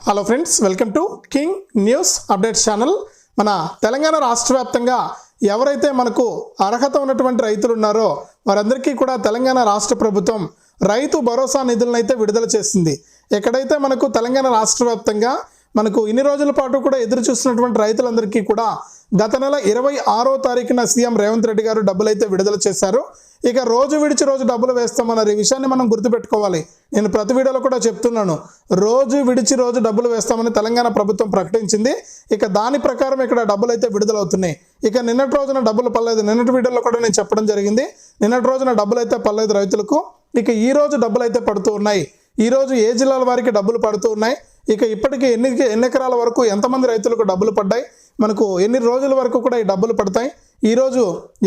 Hello friends, welcome to king news updates channel. మన తెలంగాణ రాష్ట్ర వ్యాప్తంగా ఎవరైతే మనకు అర్హత ఉన్నటువంటి రైతులు ఉన్నారో వారందరికీ కూడా తెలంగాణ రాష్ట్ర ప్రభుత్వం రైతు భరోసా నిధులను అయితే విడుదల చేసింది. ఎక్కడైతే మనకు తెలంగాణ రాష్ట్ర వ్యాప్తంగా మనకు ఇన్ని రోజుల పాటు కూడా ఎదురు చూస్తున్నటువంటి రైతులందరికీ కూడా గత నెల 26వ తారీఖున సీఎం రేవంత్ రెడ్డి గారు డబ్బులు అయితే విడుదల చేశారు. ఇక రోజు విడిచి రోజు డబ్బులు వేస్తామన్నారు. ఈ విషయాన్ని మనం గుర్తుపెట్టుకోవాలి. నేను ప్రతి వీడియోలో కూడా చెప్తున్నాను, రోజు విడిచి రోజు డబ్బులు వేస్తామని తెలంగాణ ప్రభుత్వం ప్రకటించింది. ఇక దాని ప్రకారం ఇక్కడ డబ్బులు అయితే విడుదలవుతున్నాయి. ఇక నిన్నటి రోజున డబ్బులు పడలేదు. నిన్నటి వీడియోలో కూడా నేను చెప్పడం జరిగింది, నిన్నటి రోజున డబ్బులు అయితే పడలేదు రైతులకు. ఇక ఈ రోజు డబ్బులు అయితే పడుతూ ఉన్నాయి. ఈ రోజు ఏ జిల్లాల వారికి డబ్బులు పడుతూ ఉన్నాయి, ఇక ఇప్పటికీ ఎన్ని ఎకరాల వరకు ఎంతమంది రైతులకు డబ్బులు పడ్డాయి, మనకు ఎన్ని రోజుల వరకు కూడా ఈ డబ్బులు పడతాయి, ఈరోజు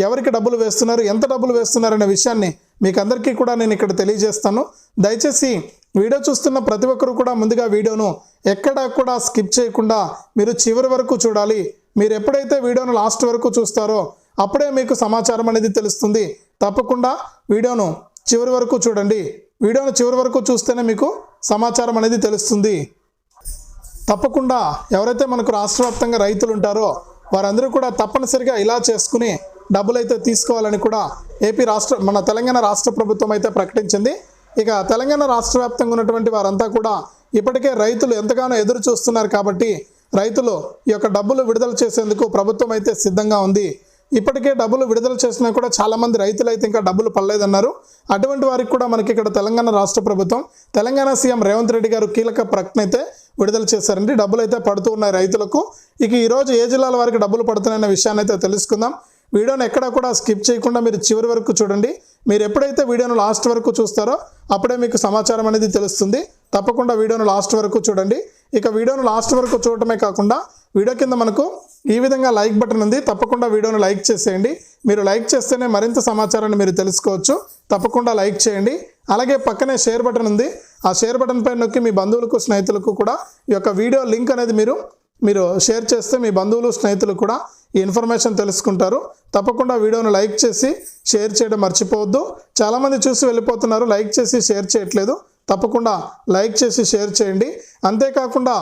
ఎవరికి డబ్బులు వేస్తున్నారు, ఎంత డబ్బులు వేస్తున్నారు అనే విషయాన్ని మీకు అందరికీ కూడా నేను ఇక్కడ తెలియజేస్తాను. దయచేసి వీడియో చూస్తున్న ప్రతి ఒక్కరు కూడా ముందుగా వీడియోను ఎక్కడా కూడా స్కిప్ చేయకుండా మీరు చివరి వరకు చూడాలి. మీరు ఎప్పుడైతే వీడియోను లాస్ట్ వరకు చూస్తారో అప్పుడే మీకు సమాచారం అనేది తెలుస్తుంది. తప్పకుండా వీడియోను చివరి వరకు చూడండి. వీడియోను చివరి వరకు చూస్తేనే మీకు సమాచారం అనేది తెలుస్తుంది. తప్పకుండా ఎవరైతే మనకు రాష్ట్ర వ్యాప్తంగా రైతులు ఉంటారో వారందరూ కూడా తప్పనిసరిగా ఇలా చేసుకుని డబ్బులు అయితే తీసుకోవాలని కూడా మన తెలంగాణ రాష్ట్ర ప్రభుత్వం అయితే ప్రకటించింది. ఇక తెలంగాణ రాష్ట్ర వ్యాప్తంగా ఉన్నటువంటి వారంతా కూడా ఇప్పటికే రైతులు ఎంతగానో ఎదురు చూస్తున్నారు కాబట్టి రైతులు ఈ యొక్క డబ్బులు విడుదల చేసేందుకు ప్రభుత్వం అయితే సిద్ధంగా ఉంది. ఇప్పటికే డబ్బులు విడుదల చేసినా కూడా చాలామంది రైతులు అయితే ఇంకా డబ్బులు పడలేదన్నారు. అటువంటి వారికి కూడా మనకి ఇక్కడ తెలంగాణ రాష్ట్ర ప్రభుత్వం తెలంగాణ సీఎం రేవంత్ రెడ్డి గారు కీలక ప్రకటన అయితే విడుదల చేశారండి. డబ్బులు అయితే పడుతూ ఉన్నాయి రైతులకు. ఇక ఈరోజు ఏ జిల్లాల వారికి డబ్బులు పడుతున్నాయన్న విషయాన్ని అయితే తెలుసుకుందాం. వీడియోని ఎక్కడా కూడా స్కిప్ చేయకుండా మీరు చివరి వరకు చూడండి. మీరు ఎప్పుడైతే వీడియోను లాస్ట్ వరకు చూస్తారో అప్పుడే మీకు సమాచారం అనేది తెలుస్తుంది. తప్పకుండా వీడియోను లాస్ట్ వరకు చూడండి. ఇక వీడియోను లాస్ట్ వరకు చూడటమే కాకుండా వీడియో కింద మనకు ఈ విధంగా లైక్ బటన్ ఉంది. తప్పకుండా వీడియోను లైక్ చేసేయండి. మీరు లైక్ చేస్తేనే మరింత సమాచారాన్ని మీరు తెలుసుకోవచ్చు. తప్పకుండా లైక్ చేయండి. అలాగే పక్కనే షేర్ బటన్ ఉంది. ఆ షేర్ బటన్ పైన నొక్కి మీ బంధువులకు స్నేహితులకు కూడా ఈ యొక్క వీడియో లింక్ అనేది మీరు షేర్ చేస్తే మీ బంధువులు స్నేహితులు కూడా ఈ ఇన్ఫర్మేషన్ తెలుసుకుంటారు. తప్పకుండా వీడియోను లైక్ చేసి షేర్ చేయడం మర్చిపోవద్దు. చాలామంది చూసి వెళ్ళిపోతున్నారు, లైక్ చేసి షేర్ చేయట్లేదు. తప్పకుండా లైక్ చేసి షేర్ చేయండి. అంతేకాకుండా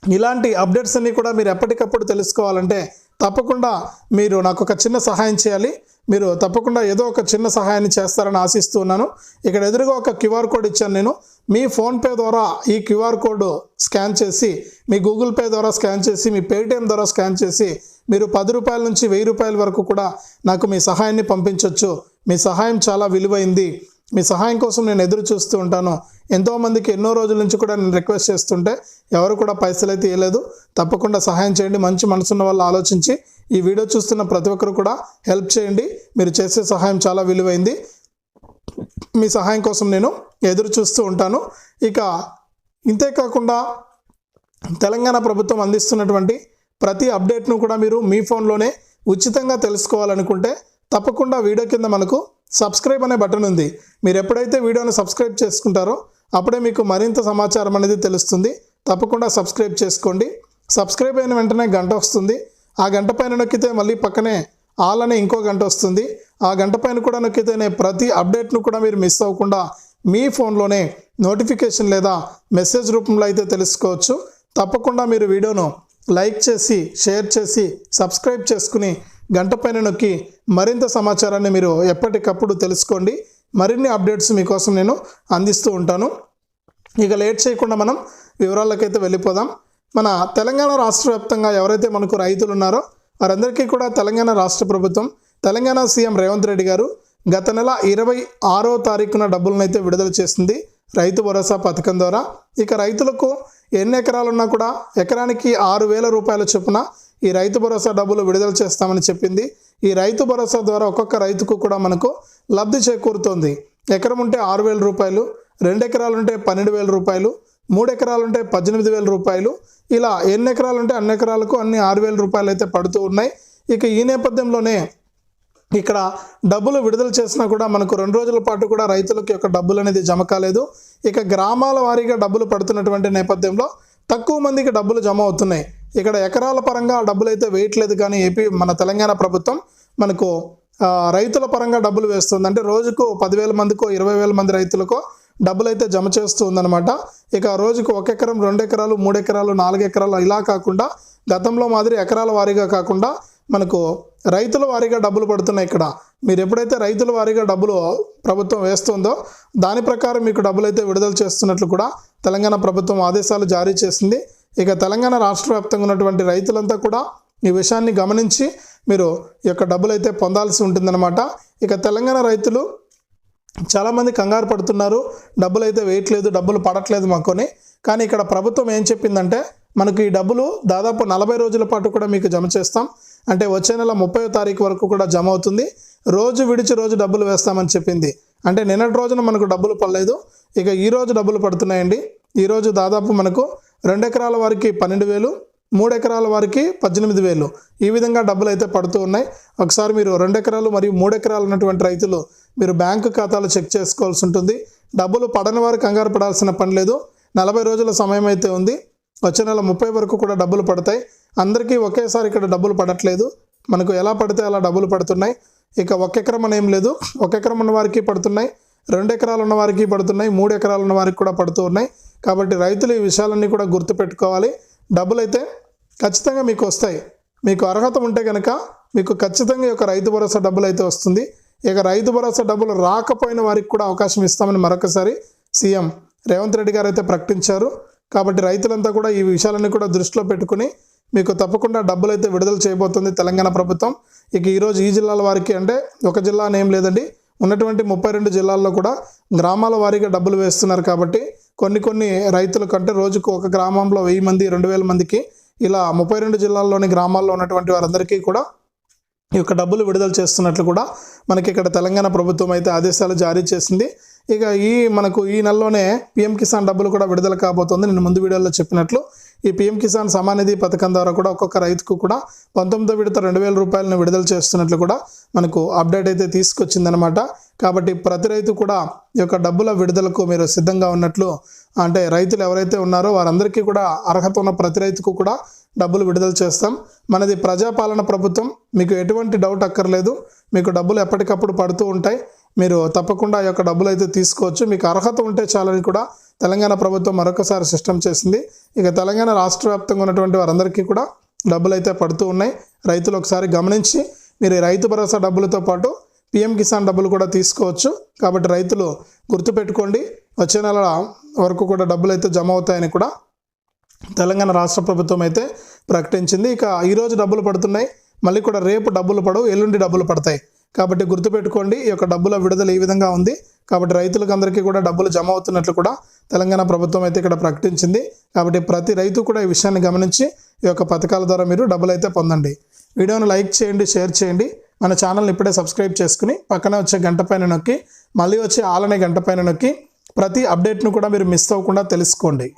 ఇలాంటి అప్డేట్స్ అన్నీ కూడా మీరు ఎప్పటికప్పుడు తెలుసుకోవాలంటే తప్పకుండా మీరు నాకు ఒక చిన్న సహాయం చేయాలి. మీరు తప్పకుండా ఏదో ఒక చిన్న సహాయాన్ని చేస్తారని ఆశిస్తూ ఉన్నాను. ఇక్కడ ఎదురుగా ఒక క్యూఆర్ కోడ్ ఇచ్చాను నేను. మీ ఫోన్పే ద్వారా ఈ క్యూఆర్ కోడ్ స్కాన్ చేసి, మీ గూగుల్ పే ద్వారా స్కాన్ చేసి, మీ పేటిఎం ద్వారా స్కాన్ చేసి మీరు 10 రూపాయల నుంచి 1000 రూపాయల వరకు కూడా నాకు మీ సహాయాన్ని పంపించవచ్చు. మీ సహాయం చాలా విలువైంది. మీ సహాయం కోసం నేను ఎదురు చూస్తూ ఉంటాను. ఎంతోమందికి ఎన్నో రోజుల నుంచి కూడా నేను రిక్వెస్ట్ చేస్తుంటే ఎవరు కూడా పైసలు అయితే ఇవ్వలేదు. తప్పకుండా సహాయం చేయండి. మంచి మనసున్న వాళ్ళు ఆలోచించి ఈ వీడియో చూస్తున్న ప్రతి ఒక్కరు కూడా హెల్ప్ చేయండి. మీరు చేసే సహాయం చాలా విలువైంది. మీ సహాయం కోసం నేను ఎదురు చూస్తూ ఉంటాను. ఇక ఇంతేకాకుండా తెలంగాణ ప్రభుత్వం అందిస్తున్నటువంటి ప్రతి అప్డేట్ను కూడా మీరు మీ ఫోన్లోనే ఉచితంగా తెలుసుకోవాలనుకుంటే తప్పకుండా వీడియో కింద మనకు సబ్స్క్రైబ్ అనే బటన్ ఉంది. మీరు ఎప్పుడైతే వీడియోను సబ్స్క్రైబ్ చేసుకుంటారో అప్పుడే మీకు మరింత సమాచారం అనేది తెలుస్తుంది. తప్పకుండా సబ్స్క్రైబ్ చేసుకోండి. సబ్స్క్రైబ్ అయిన వెంటనే గంట వస్తుంది. ఆ గంట పైన నొక్కితే మళ్ళీ పక్కనే ఆల్ అనే ఇంకో గంట వస్తుంది. ఆ గంట పైన కూడా నొక్కితేనే ప్రతి అప్డేట్ను కూడా మీరు మిస్ అవ్వకుండా మీ ఫోన్లోనే నోటిఫికేషన్ లేదా మెసేజ్ రూపంలో అయితే తెలుసుకోవచ్చు. తప్పకుండా మీరు వీడియోను లైక్ చేసి షేర్ చేసి సబ్స్క్రైబ్ చేసుకుని గంట పైన నొక్కి మరింత సమాచారాన్ని మీరు ఎప్పటికప్పుడు తెలుసుకోండి. మరిన్ని అప్డేట్స్ మీకోసం నేను అందిస్తూ ఉంటాను. ఇక లేట్ చేయకుండా మనం వివరాలకైతే వెళ్ళిపోదాం. మన తెలంగాణ రాష్ట్ర వ్యాప్తంగా ఎవరైతే మనకు రైతులు ఉన్నారో వారందరికీ కూడా తెలంగాణ రాష్ట్ర ప్రభుత్వం తెలంగాణ సీఎం రేవంత్ రెడ్డి గారు గత నెల 26వ తారీఖున డబ్బులను అయితే విడుదల చేసింది రైతు భరోసా పథకం ద్వారా. ఇక రైతులకు ఎన్ని ఎకరాలున్నా కూడా ఎకరానికి 6,000 రూపాయల చొప్పున ఈ రైతు భరోసా డబ్బులు విడుదల చేస్తామని చెప్పింది. ఈ రైతు భరోసా ద్వారా ఒక్కొక్క రైతుకు కూడా మనకు లబ్ధి చేకూరుతోంది. ఎకరం ఉంటే 6,000 రూపాయలు, 2 ఎకరాలు ఉంటే 12,000 రూపాయలు, 3 ఎకరాలు ఉంటే 18,000 రూపాయలు, ఇలా ఎన్ని ఎకరాలు ఉంటే అన్ని ఎకరాలకు అన్ని 6,000 రూపాయలు అయితే పడుతూ ఉన్నాయి. ఇక ఈ నేపథ్యంలోనే ఇక్కడ డబ్బులు విడుదల చేసినా కూడా మనకు 2 రోజుల పాటు కూడా రైతులకు యొక్క డబ్బులు అనేది జమ కాలేదు. ఇక గ్రామాల వారీగా డబ్బులు పడుతున్నటువంటి నేపథ్యంలో తక్కువ మందికి డబ్బులు జమ అవుతున్నాయి. ఇక్కడ ఎకరాల పరంగా డబ్బులు అయితే వేయట్లేదు, కానీ మన తెలంగాణ ప్రభుత్వం మనకు రైతుల పరంగా డబ్బులు వేస్తుంది. అంటే రోజుకు 10,000 మందికో 20,000 మంది రైతులకో డబ్బులు అయితే జమ చేస్తూ ఉందన్నమాట. ఇక రోజుకు 1 ఎకరం, 2 ఎకరాలు, 3 ఎకరాలు, 4 ఎకరాలు ఇలా కాకుండా గతంలో మాదిరి ఎకరాల వారీగా కాకుండా మనకు రైతుల వారీగా డబ్బులు పడుతున్నాయి. ఇక్కడ మీరు ఎప్పుడైతే రైతుల వారీగా డబ్బులు ప్రభుత్వం వేస్తుందో దాని ప్రకారం మీకు డబ్బులు అయితే విడుదల చేస్తున్నట్లు కూడా తెలంగాణ ప్రభుత్వం ఆదేశాలు జారీ చేసింది. ఇక తెలంగాణ రాష్ట్ర వ్యాప్తంగా ఉన్నటువంటి రైతులంతా కూడా ఈ విషయాన్ని గమనించి మీరు ఈ యొక్క డబ్బులు అయితే పొందాల్సి ఉంటుందన్నమాట. ఇక తెలంగాణ రైతులు చాలామంది కంగారు పడుతున్నారు, డబ్బులు అయితే వేయట్లేదు, డబ్బులు పడట్లేదు మాకొని. కానీ ఇక్కడ ప్రభుత్వం ఏం చెప్పిందంటే మనకు ఈ డబ్బులు దాదాపు 40 రోజుల పాటు కూడా మీకు జమ చేస్తాం, అంటే వచ్చే నెల 30వ తారీఖు వరకు కూడా జమ అవుతుంది. రోజు విడిచి రోజు డబ్బులు వేస్తామని చెప్పింది. అంటే నిన్నటి రోజున మనకు డబ్బులు పడలేదు, ఇక ఈ రోజు డబ్బులు పడుతున్నాయండి. ఈరోజు దాదాపు మనకు 2 ఎకరాల వారికి 12,000, 3 ఎకరాల వారికి 18,000 ఈ విధంగా డబ్బులు అయితే పడుతూ ఉన్నాయి. ఒకసారి మీరు 2 ఎకరాలు మరియు 3 ఎకరాలు ఉన్నటువంటి రైతులు మీరు బ్యాంకు ఖాతాలు చెక్ చేసుకోవాల్సి ఉంటుంది. డబ్బులు పడని వారు కంగారు పడాల్సిన పని లేదు. 40 రోజుల సమయం అయితే ఉంది. వచ్చే నెల 30 వరకు కూడా డబ్బులు పడతాయి. అందరికీ ఒకేసారి ఇక్కడ డబ్బులు పడట్లేదు, మనకు ఎలా పడితే అలా డబ్బులు పడుతున్నాయి. ఇక 1 ఎకరం అని ఏం లేదు, 1 ఎకరం ఉన్న వారికి పడుతున్నాయి, 2 ఎకరాలు ఉన్న వారికి పడుతున్నాయి, 3 ఎకరాలు ఉన్న వారికి కూడా పడుతూ ఉన్నాయి. కాబట్టి రైతులు ఈ విషయాలన్నీ కూడా గుర్తుపెట్టుకోవాలి. డబ్బులు అయితే ఖచ్చితంగా మీకు వస్తాయి. మీకు అర్హత ఉంటే కనుక మీకు ఖచ్చితంగా ఈ యొక్క రైతు భరోసా డబ్బులు అయితే వస్తుంది. ఇక రైతు భరోసా డబ్బులు రాకపోయిన వారికి కూడా అవకాశం ఇస్తామని మరొకసారి సీఎం రేవంత్ రెడ్డి గారు అయితే ప్రకటించారు. కాబట్టి రైతులంతా కూడా ఈ విషయాలన్నీ కూడా దృష్టిలో పెట్టుకుని మీకు తప్పకుండా డబ్బులు అయితే విడుదల చేయబోతుంది తెలంగాణ ప్రభుత్వం. ఇక ఈరోజు ఈ జిల్లాల వారికి, అంటే ఒక జిల్లా అని ఏం లేదండి, ఉన్నటువంటి 32 జిల్లాల్లో కూడా గ్రామాల వారీగా డబ్బులు వేస్తున్నారు. కాబట్టి కొన్ని రైతుల కంటే రోజుకు ఒక గ్రామంలో 1000 మంది, 2000 మందికి ఇలా 32 జిల్లాల్లోని గ్రామాల్లో ఉన్నటువంటి వారందరికీ కూడా ఈ యొక్క డబ్బులు విడుదల చేస్తున్నట్లు కూడా మనకి ఇక్కడ తెలంగాణ ప్రభుత్వం అయితే ఆదేశాలు జారీ చేసింది. ఇక మనకు ఈ నెలలోనే పీఎం కిసాన్ డబ్బులు కూడా విడుదల కాబోతుంది. నేను ముందు వీడియోలో చెప్పినట్లు ఈ పీఎం కిసాన్ సమాన్ నిధి పథకం ద్వారా కూడా ఒక్కొక్క రైతుకు కూడా 19వ విడత 2,000 రూపాయలను విడుదల చేస్తున్నట్లు కూడా మనకు అప్డేట్ అయితే తీసుకొచ్చిందనమాట. కాబట్టి ప్రతి రైతు కూడా ఈ యొక్క డబ్బుల విడుదలకు మీరు సిద్ధంగా ఉన్నట్లు, అంటే రైతులు ఎవరైతే ఉన్నారో వారందరికీ కూడా అర్హత ఉన్న ప్రతి రైతుకు కూడా డబ్బులు విడుదల చేస్తాం. మనది ప్రజాపాలన ప్రభుత్వం, మీకు ఎటువంటి డౌట్ అక్కర్లేదు, మీకు డబ్బులు ఎప్పటికప్పుడు పడుతూ ఉంటాయి. మీరు తప్పకుండా ఈ యొక్క డబ్బులు అయితే తీసుకోవచ్చు. మీకు అర్హత ఉంటే చాలని కూడా తెలంగాణ ప్రభుత్వం మరొకసారి సిస్టమ్ చేసింది. ఇక తెలంగాణ రాష్ట్ర వ్యాప్తంగా ఉన్నటువంటి వారందరికీ కూడా డబ్బులు అయితే పడుతూ ఉన్నాయి. రైతులు ఒకసారి గమనించి మీరు రైతు భరోసా డబ్బులతో పాటు పీఎం కిసాన్ డబ్బులు కూడా తీసుకోవచ్చు. కాబట్టి రైతులు గుర్తుపెట్టుకోండి, వచ్చే నెల వరకు కూడా డబ్బులు అయితే జమ అవుతాయని కూడా తెలంగాణ రాష్ట్ర ప్రభుత్వం అయితే ప్రకటించింది. ఇక ఈరోజు డబ్బులు పడుతున్నాయి, మళ్ళీ కూడా రేపు డబ్బులు పడవు, ఎల్లుండి డబ్బులు పడతాయి. కాబట్టి గుర్తుపెట్టుకోండి, ఈ యొక్క డబ్బుల విడుదల ఈ విధంగా ఉంది. కాబట్టి రైతులకు అందరికీ కూడా డబ్బులు జమ అవుతున్నట్లు కూడా తెలంగాణ ప్రభుత్వం అయితే ఇక్కడ ప్రకటించింది. కాబట్టి ప్రతి రైతు కూడా ఈ విషయాన్ని గమనించి ఈ యొక్క పథకాల ద్వారా మీరు డబ్బులు అయితే పొందండి. వీడియోను లైక్ చేయండి, షేర్ చేయండి. మన ఛానల్ని ఇప్పుడే సబ్స్క్రైబ్ చేసుకుని పక్కనే వచ్చే గంట పైన నొక్కి మళ్ళీ వచ్చే ఆల్ అనే గంట పైన నొక్కి ప్రతి అప్డేట్ను కూడా మీరు మిస్ అవ్వకుండా తెలుసుకోండి.